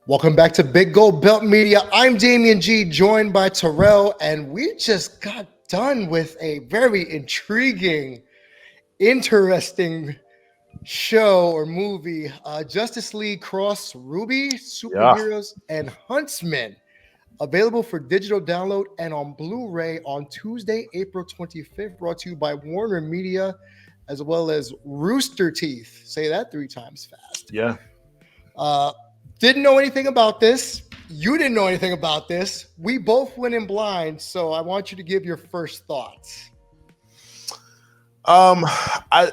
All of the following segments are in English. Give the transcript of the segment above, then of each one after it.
Welcome back to Big Gold Belt Media. I'm Damian G, joined by Terrell, and we just got done with a very intriguing, interesting show or movie, Justice League Cross RWBY, Yeah. Superheroes, and Huntsmen. Available for digital download and on Blu-ray on Tuesday, April 25th. Brought to you by Warner Media, as well as Rooster Teeth. Say that 3 times fast. Yeah. Uh, didn't know anything about this. You didn't know anything about this. We both went in blind, so I want you to give your first thoughts. I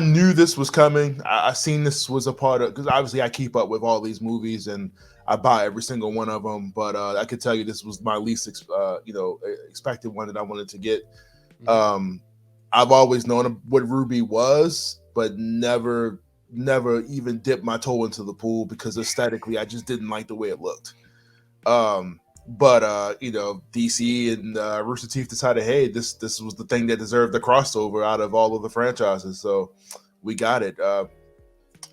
knew this was coming. I seen this was a part of, because obviously I keep up with all these movies and I buy every single one of them. But I could tell you this was my least expected one that I wanted to get. I've always known what RWBY was, but never even dipped my toe into the pool because aesthetically I just didn't like the way it looked. But DC and Rooster Teeth decided, hey, this was the thing that deserved the crossover out of all of the franchises, so we got it.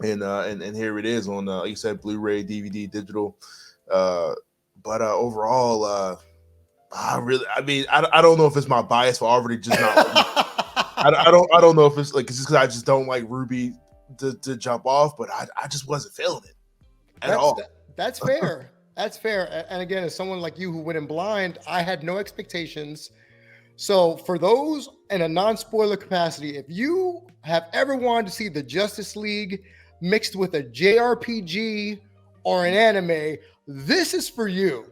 And here it is on, like you said, Blu-ray, DVD, digital. But overall, I don't know if it's my bias for already just not. I don't know if it's like it's just because I just don't like RWBY to jump off, but I just wasn't feeling it at all. That's fair. That's fair. And again, as someone like you who went in blind, I had no expectations. So for those in a non-spoiler capacity, if you have ever wanted to see the Justice League mixed with a JRPG or an anime, this is for you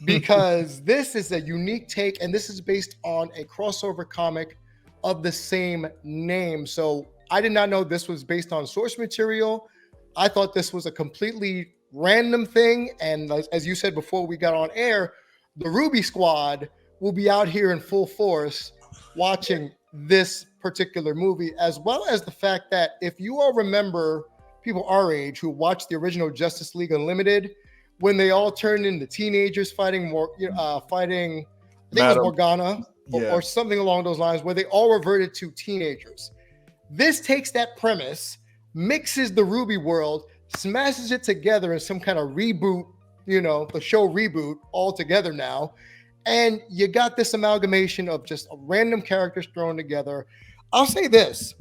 because this is a unique take and this is based on a crossover comic of the same name. So I did not know this was based on source material. I thought this was a completely random thing. And as you said before we got on air, the RWBY squad will be out here in full force watching this particular movie, as well as the fact that if you all remember, people our age who watched the original Justice League Unlimited, when they all turned into teenagers fighting, I think it was Morgana or something along those lines, where they all reverted to teenagers. This takes that premise, mixes the RWBY world, smashes it together in some kind of reboot, the show reboot all together now. And you got this amalgamation of just random characters thrown together. I'll say this.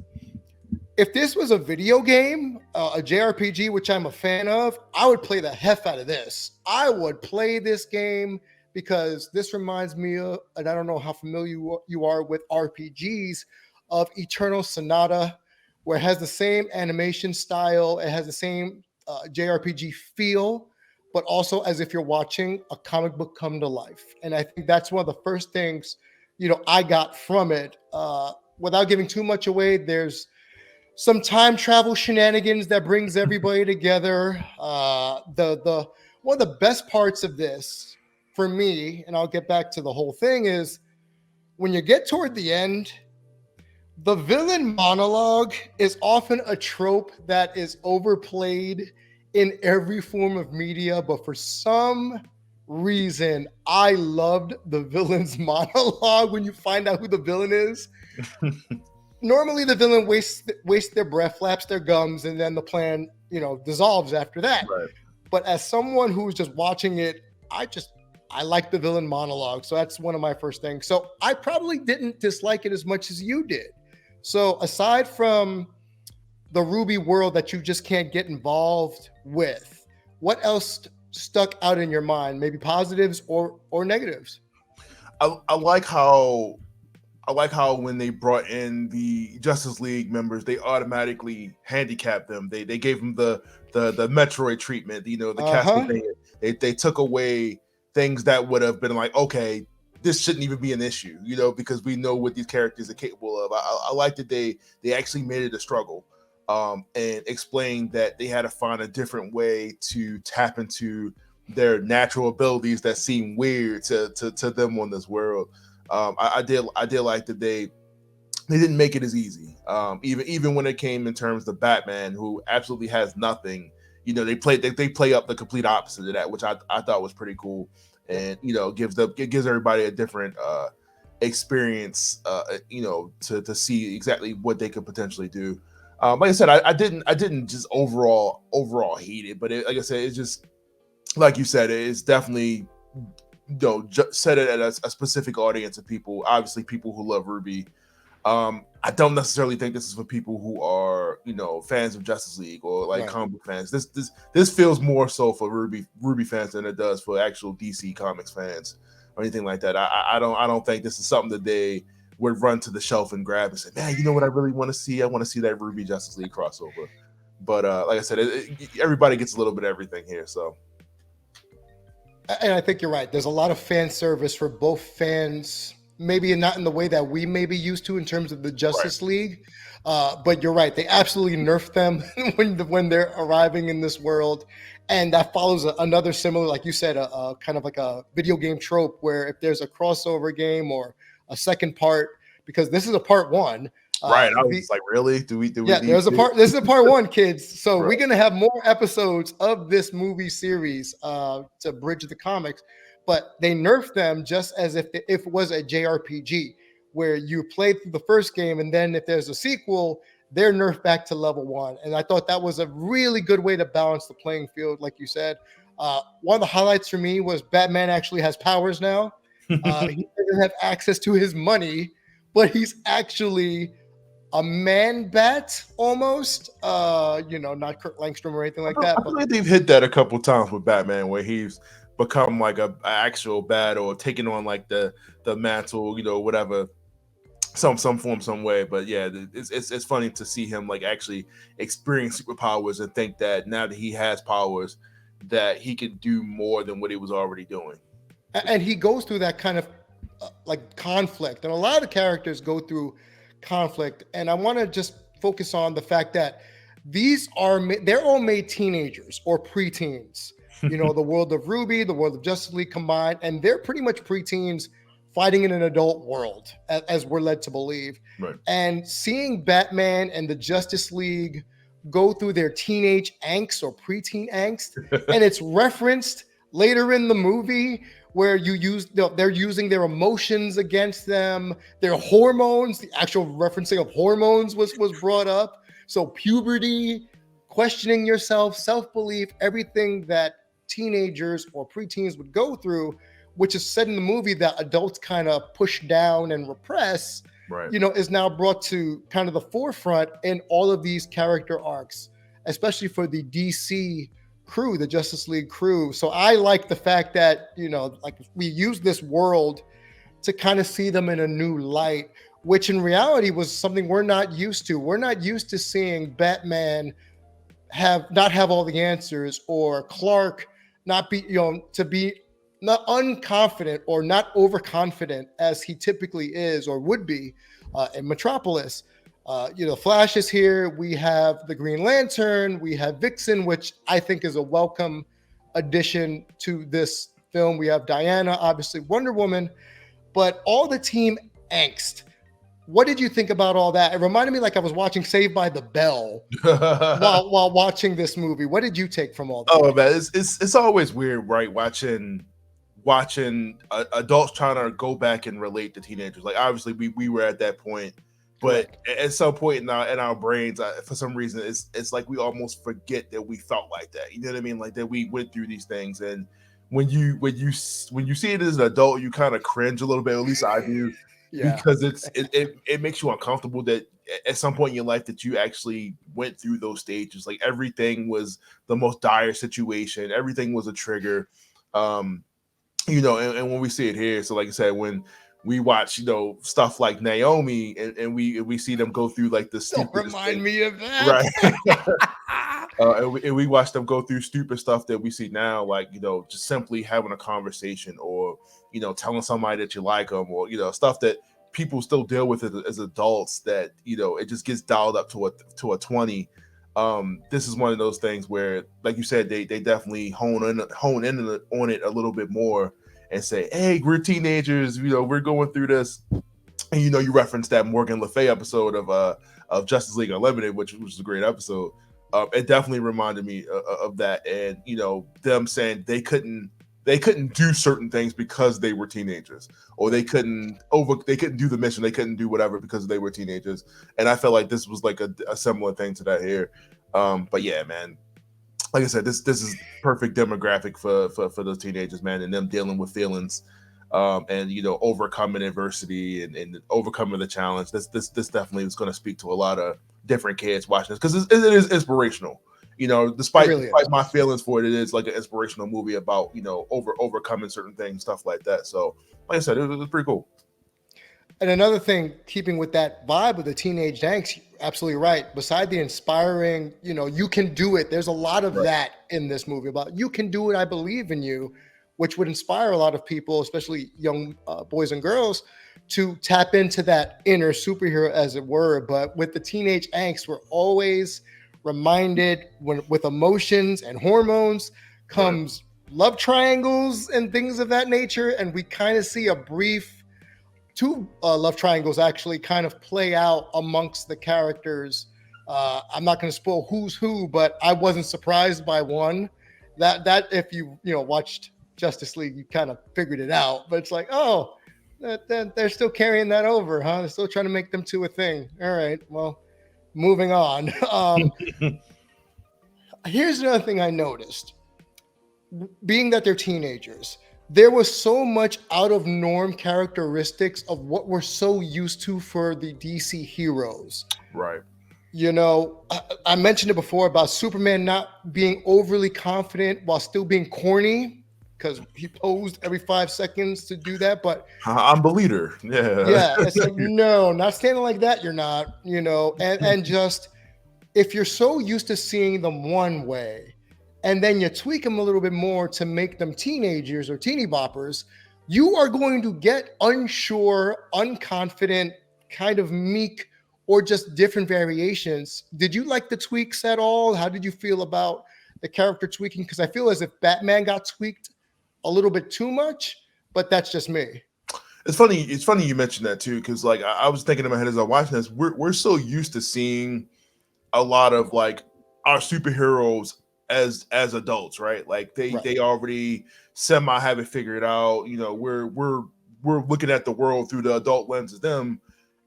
If this was a video game, a JRPG, which I'm a fan of, I would play the heft out of this. I would play this game because this reminds me of, and I don't know how familiar you are with RPGs, of Eternal Sonata, where it has the same animation style, it has the same JRPG feel, but also as if you're watching a comic book come to life. And I think that's one of the first things, I got from it. Without giving too much away, there's some time travel shenanigans that brings everybody together. The one of the best parts of this for me, and I'll get back to the whole thing, is when you get toward the end, the villain monologue is often a trope that is overplayed in every form of media, but for some reason, I loved the villain's monologue when you find out who the villain is. Normally, the villain wastes their breath, flaps their gums, and then the plan, dissolves after that. Right. But as someone who's just watching it, I like the villain monologue. So that's one of my first things. So I probably didn't dislike it as much as you did. So aside from the RWBY world that you just can't get involved with, what else stuck out in your mind? Maybe positives or negatives? I like how when they brought in the Justice League members, they automatically handicapped them. They gave them the Metroid treatment, the Castlevania. They took away things that would have been like, okay, this shouldn't even be an issue, because we know what these characters are capable of. I like that they actually made it a struggle, and explained that they had to find a different way to tap into their natural abilities that seem weird to them on this world. I did like that they didn't make it as easy. Even when it came in terms of Batman, who absolutely has nothing, they play up the complete opposite of that, which I thought was pretty cool. And gives everybody a different experience, to see exactly what they could potentially do. Like I said, I didn't just overall hate it, but like I said, it's just like you said, it's definitely set it at a specific audience of people. Obviously, people who love RWBY. I don't necessarily think this is for people who are, fans of Justice League or like Right. comic book fans. This feels more so for RWBY fans than it does for actual DC Comics fans or anything like that. I don't think this is something that they would run to the shelf and grab and say, man, you know what I really want to see? I want to see that RWBY Justice League crossover. But like I said, everybody gets a little bit of everything here. So And I think you're right. There's a lot of fan service for both fans, maybe not in the way that we may be used to in terms of the right, Justice League. But you're right. They absolutely nerf them when they're arriving in this world. And that follows another similar, like you said, a kind of like a video game trope where if there's a crossover game or a second part, because this is a part one. right. I was The just like, really? Do we Yeah, need there's a to? part. This is a part one, kids. So Right. we're gonna have more episodes of this movie series to bridge the comics, but they nerfed them just as if it was a JRPG where you played through the first game and then if there's a sequel, they're nerfed back to level one. And I thought that was a really good way to balance the playing field, like you said. One of the highlights for me was Batman actually has powers now. He doesn't have access to his money, but he's actually a man bat almost. Not Kurt Langstrom or anything like I that, feel but like they've hit that a couple times with Batman, where he's become like a actual bat or taking on like the mantle, whatever, some form, some way. But yeah, it's funny to see him like actually experience superpowers and think that now that he has powers, that he can do more than what he was already doing. and he goes through that kind of like conflict, and a lot of characters go through conflict. And I want to just focus on the fact that they're all made teenagers or preteens. The world of RWBY, the world of Justice League combined, and they're pretty much preteens fighting in an adult world, as we're led to believe. Right. And seeing Batman and the Justice League go through their teenage angst or preteen angst, and it's referenced later in the movie where they're using their emotions against them, their hormones. The actual referencing of hormones was brought up. So puberty, questioning yourself, self-belief, everything that teenagers or preteens would go through, which is said in the movie that adults kind of push down and repress, Right. is now brought to kind of the forefront in all of these character arcs, especially for the DC crew, the Justice League crew. So I like the fact that, like we use this world to kind of see them in a new light, which in reality was something we're not used to. We're not used to seeing Batman not have all the answers, or Clark not be, to be not unconfident or not overconfident as he typically is or would be in Metropolis. Flash is here. We have the Green Lantern. We have Vixen, which I think is a welcome addition to this film. We have Diana, obviously Wonder Woman, but all the team angst. What did you think about all that? It reminded me like I was watching Saved by the Bell while watching this movie. What did you take from all that? Oh man, it's always weird, right? Watching adults trying to go back and relate to teenagers. Like obviously we were at that point, but Correct. at some point in our brains, for some reason, it's like we almost forget that we felt like that. You know what I mean? Like that we went through these things, and when you see it as an adult, you kind of cringe a little bit. At least I do. Yeah. Because it makes you uncomfortable that at some point in your life that you actually went through those stages. Like everything was the most dire situation. Everything was a trigger. And when we see it here, so like I said, when we watch, stuff like Naomi and we see them go through like the Don't stupidest remind thing, me of that. right? And we watch them go through stupid stuff that we see now, like just simply having a conversation, or telling somebody that you like them, or stuff that people still deal with as adults, that it just gets dialed up to a 20. This is one of those things where, like you said, they definitely hone in on it a little bit more and say, hey, we're teenagers, we're going through this. And you referenced that Morgan Le Fay episode of Justice League Unlimited, which was a great episode. It definitely reminded me of that, and them saying they couldn't do certain things because they were teenagers, or they couldn't do the mission, they couldn't do whatever because they were teenagers. And I felt like this was like a similar thing to that here. But yeah, man, like I said, this is perfect demographic for those teenagers, man, and them dealing with feelings, and overcoming adversity and overcoming the challenge. This definitely is going to speak to a lot of different kids watching this because it is inspirational. It Despite really is. my feelings for it, it is like an inspirational movie about overcoming certain things, stuff like that. So, like I said, it was pretty cool. And another thing, keeping with that vibe of the teenage angst, absolutely right. Beside the inspiring, you can do it. There's a lot of Right. that in this movie about you can do it. I believe in you, which would inspire a lot of people, especially young boys and girls, to tap into that inner superhero, as it were. But with the teenage angst, we're always reminded with emotions and hormones Right. comes love triangles and things of that nature, and we kind of see a brief two love triangles actually kind of play out amongst the characters. I'm not going to spoil who's who, but I wasn't surprised by one. That if you watched Justice League, you kind of figured it out. But it's like, oh, they're still carrying that over, huh? They're still trying to make them two a thing. All right, well, moving on. Here's another thing I noticed. Being that they're teenagers, there was so much out of norm characteristics of what we're so used to for the DC heroes. Right. I mentioned it before about Superman not being overly confident while still being corny because he posed every 5 seconds to do that. But I'm the leader. Yeah. yeah, it's like, no, not standing like that. You're not, and just if you're so used to seeing them one way and then you tweak them a little bit more to make them teenagers or teeny boppers, you are going to get unsure, unconfident, kind of meek, or just different variations. Did you like the tweaks at all? How did you feel about the character tweaking? Because I feel as if Batman got tweaked a little bit too much, but that's just me. It's funny. It's funny you mentioned that too, because like I was thinking in my head as I was watching this, we're so used to seeing a lot of like our superheroes as adults, right? Like Right. they already semi have it figured out. We're looking at the world through the adult lens of them,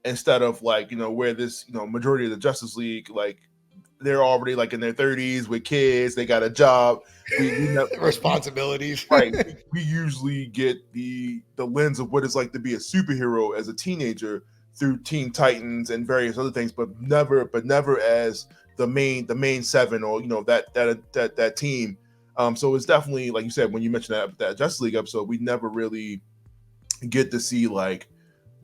instead of like where this majority of the Justice League, like they're already like in their 30s with kids, they got a job. We Responsibilities. right. We usually get the lens of what it's like to be a superhero as a teenager through Teen Titans and various other things, but never as the main seven, or that team. So it's definitely, like you said, when you mentioned that Justice League episode, we never really get to see like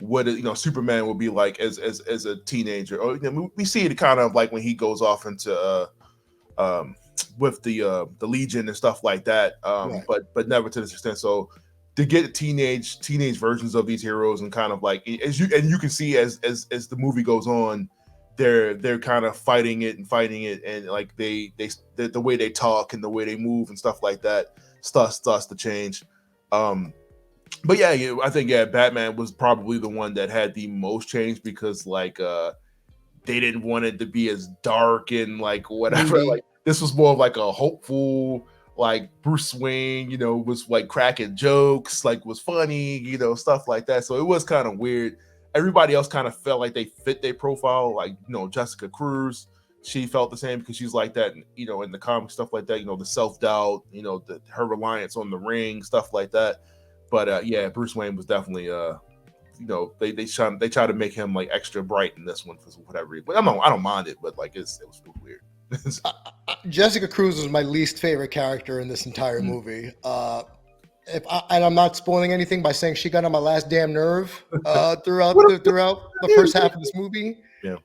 what Superman will be like as a teenager. Or we see it kind of like when he goes off into with the Legion and stuff like that, Right. but never to this extent. So to get teenage versions of these heroes, and kind of like you can see as the movie goes on, they're kind of fighting it, and like the way they talk and the way they move and stuff like that starts to change. But yeah, I think Batman was probably the one that had the most change, because like they didn't want it to be as dark and like whatever. Moody. Like this was more of like a hopeful, like Bruce Wayne, was like cracking jokes, like was funny, stuff like that. So it was kind of weird. Everybody else kind of felt like they fit their profile. Like, Jessica Cruz, she felt the same because she's like that, in the comic stuff like that, the self-doubt, her reliance on the ring, stuff like that. But yeah, Bruce Wayne was definitely they try to make him like extra bright in this one for whatever reason. But I don't mind it, but like it was weird. Jessica Cruz was my least favorite character in this entire Mhm. movie. And I'm not spoiling anything by saying she got on my last damn nerve throughout the first half of this movie. Yeah.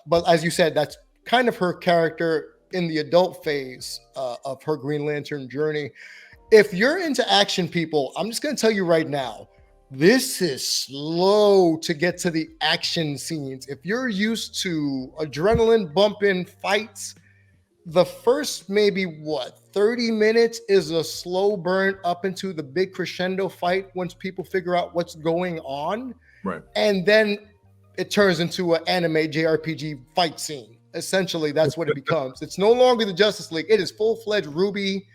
But as you said, that's kind of her character in the adult phase of her Green Lantern journey. If you're into action, people, I'm just going to tell you right now, this is slow to get to the action scenes. If you're used to adrenaline bumping fights, the first maybe 30 minutes is a slow burn up into the big crescendo fight once people figure out what's going on. Right. And then it turns into an anime JRPG fight scene. Essentially, that's what it becomes. It's no longer the Justice League. It is full-fledged RWBY,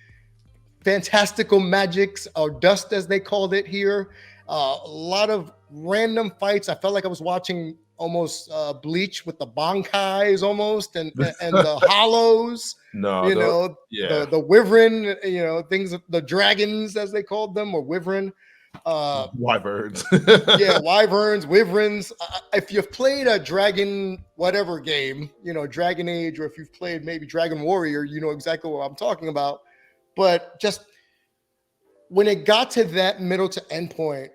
fantastical magics, or dust as they called it here. A lot of random fights. I felt like I was watching almost Bleach with the bankais almost, and the hollows. No, You know, yeah, the wyvern. You know, things, the dragons as they called them, or wyvern. wyverns. Yeah, wyverns, wyverns. If you've played a Dragon whatever game, Dragon Age, or if you've played maybe Dragon Warrior, you know exactly what I'm talking about. But just when it got to that middle to end point,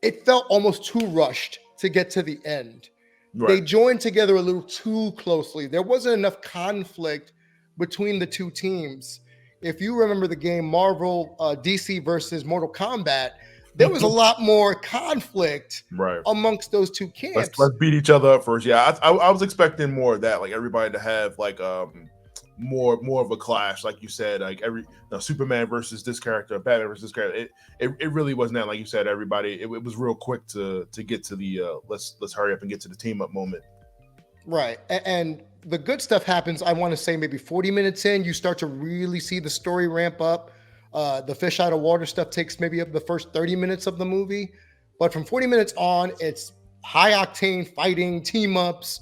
it felt almost too rushed to get to the end. They Right. joined together a little too closely. There wasn't enough conflict between the two teams. If you remember the game Marvel DC versus Mortal Kombat, there was a lot more conflict Right. amongst those two camps. Let's beat each other up first. Yeah, I was expecting more of that, like everybody to have like more of a clash, like you said, like Superman versus this character, Batman versus this character. It really wasn't that, like you said. Everybody, it was real quick to get to the let's hurry up and get to the team up moment. Right. And the good stuff happens, I want to say maybe 40 minutes in, you start to really see the story ramp up. The fish out of water stuff takes maybe up the first 30 minutes of the movie. But from 40 minutes on, it's high octane fighting, team ups,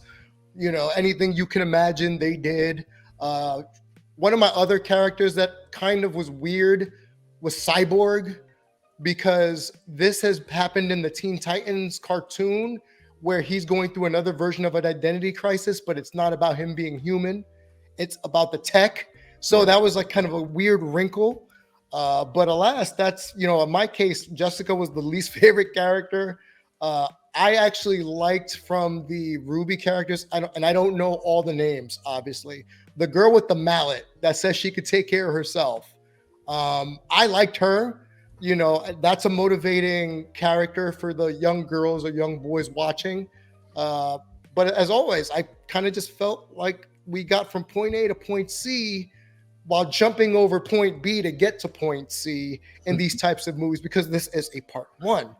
anything you can imagine they did. One of my other characters that kind of was weird was Cyborg, because this has happened in the Teen Titans cartoon where he's going through another version of an identity crisis, but it's not about him being human. It's about the tech. So that was like kind of a weird wrinkle. But alas, that's, in my case, Jessica was the least favorite character. I actually liked from the RWBY characters, and I don't know all the names, obviously. The girl with the mallet that says she could take care of herself. I liked her. That's a motivating character for the young girls or young boys watching. But as always, I kind of just felt like we got from point A to point C while jumping over point B to get to point C in these types of movies, because this is a part one.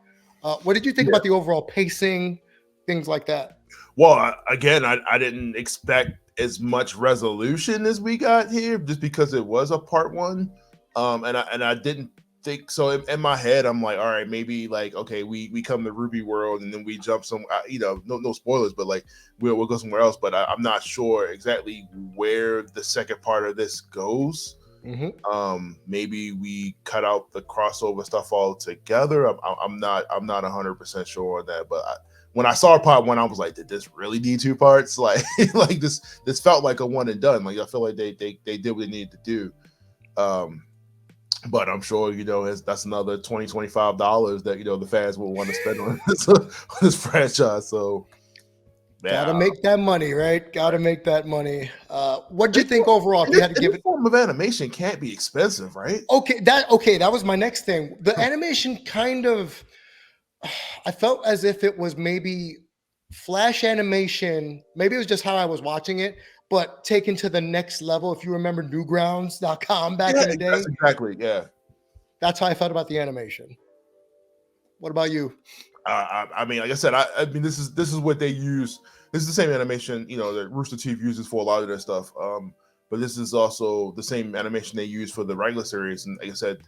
What did you think about the overall pacing, things like that? Well, I didn't expect as much resolution as we got here, just because it was a part one, and I didn't think so. In my head, I'm like, all right, maybe like, okay, we come to RWBY world and then we jump some, no spoilers, but like we'll go somewhere else. But I'm not sure exactly where the second part of this goes. Maybe we cut out the crossover stuff altogether. I'm not 100% sure on that, but when I saw part one, I was like, did this really need two parts? Like, like this felt like a one and done. Like I feel like they did what they needed to do. But I'm sure, that's another $25 that, the fans will want to spend on this franchise. So gotta make that money, right? Gotta make that money. What do you think overall? If you had to give it, form of animation can't be expensive, right? Okay, that was my next thing. The animation kind of, I felt as if it was maybe flash animation. Maybe it was just how I was watching it, but taken to the next level. If you remember Newgrounds.com back in the day, exactly. Yeah, that's how I felt about the animation. What about you? I mean, like I said, I mean, this is what they use. This is the same animation, that Rooster Teeth uses for a lot of their stuff. But this is also the same animation they use for the regular series. And like I said,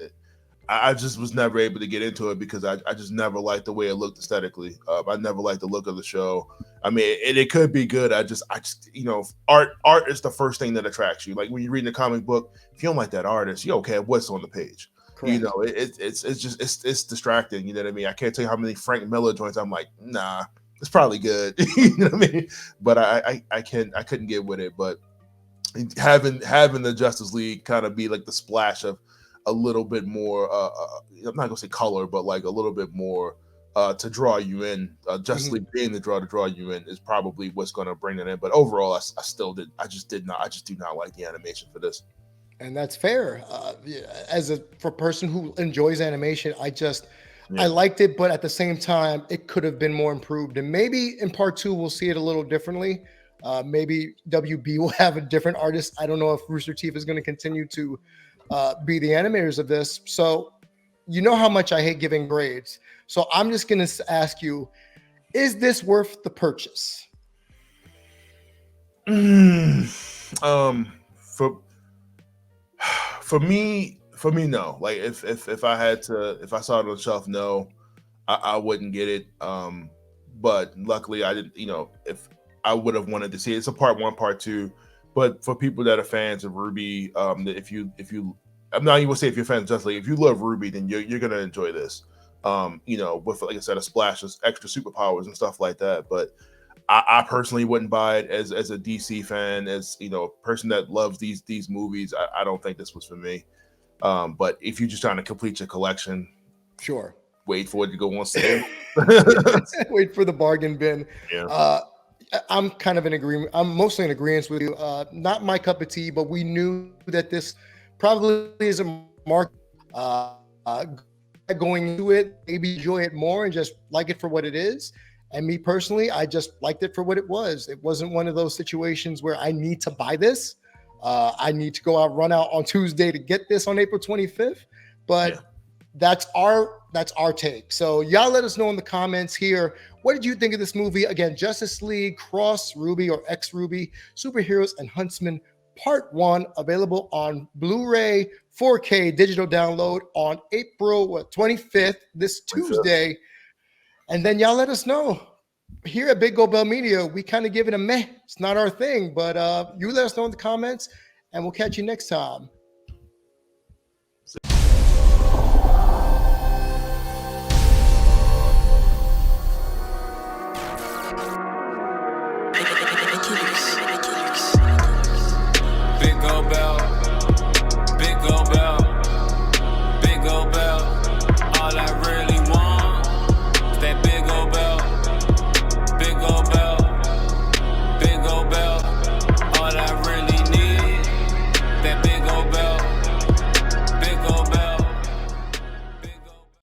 I just was never able to get into it because I just never liked the way it looked aesthetically. I never liked the look of the show. I mean, it could be good. I just art is the first thing that attracts you. Like when you're reading a comic book, if you don't like that artist, you don't care what's on the page. Correct. It's distracting. You know what I mean? I can't tell you how many Frank Miller joints I'm like, nah, it's probably good. You know what I mean? But I couldn't get with it. But having the Justice League kind of be like the splash of a little bit more, I'm not gonna say color, but like a little bit more to draw you in. Justice League being the draw you in is probably what's going to bring it in. But overall, I just do not like the animation for this. And that's fair. For a person who enjoys animation, I liked it, but at the same time, it could have been more improved. And maybe in part two, we'll see it a little differently. Maybe WB will have a different artist. I don't know if Rooster Teeth is going to continue to be the animators of this. So you know how much I hate giving grades. So I'm just going to ask you, is this worth the purchase? For me, no. Like if I saw it on the shelf, no, I wouldn't get it. but luckily I didn't. If I would have wanted to see it, it's a part one, part two. But for people that are fans of RWBY, if you, I'm not even gonna say if you're fans of Justice League, if you love RWBY, then you're gonna enjoy this. With, like I said, a splash of extra superpowers and stuff like that. But I personally wouldn't buy it as a DC fan, as a person that loves these movies. I don't think this was for me. But if you're just trying to complete your collection, sure, wait for it to go on sale. Wait for the bargain bin. Yeah. I'm kind of in agreement. I'm mostly in agreement with you. Not my cup of tea, but we knew that this probably is a market. Going into it, maybe enjoy it more and just like it for what it is. And me personally, I just liked it for what it was. It wasn't one of those situations where I need to buy this. I need to go out, run out on Tuesday to get this on April 25th. But that's our take. So y'all let us know in the comments here. What did you think of this movie? Again, Justice League Cross RWBY or X RWBY, Superheroes and Huntsmen Part 1, available on Blu-ray 4K digital download on April 25th, this Tuesday. And then y'all let us know. Here at Big Gold Bell Media, we kind of give it a meh. It's not our thing, but you let us know in the comments, and we'll catch you next time.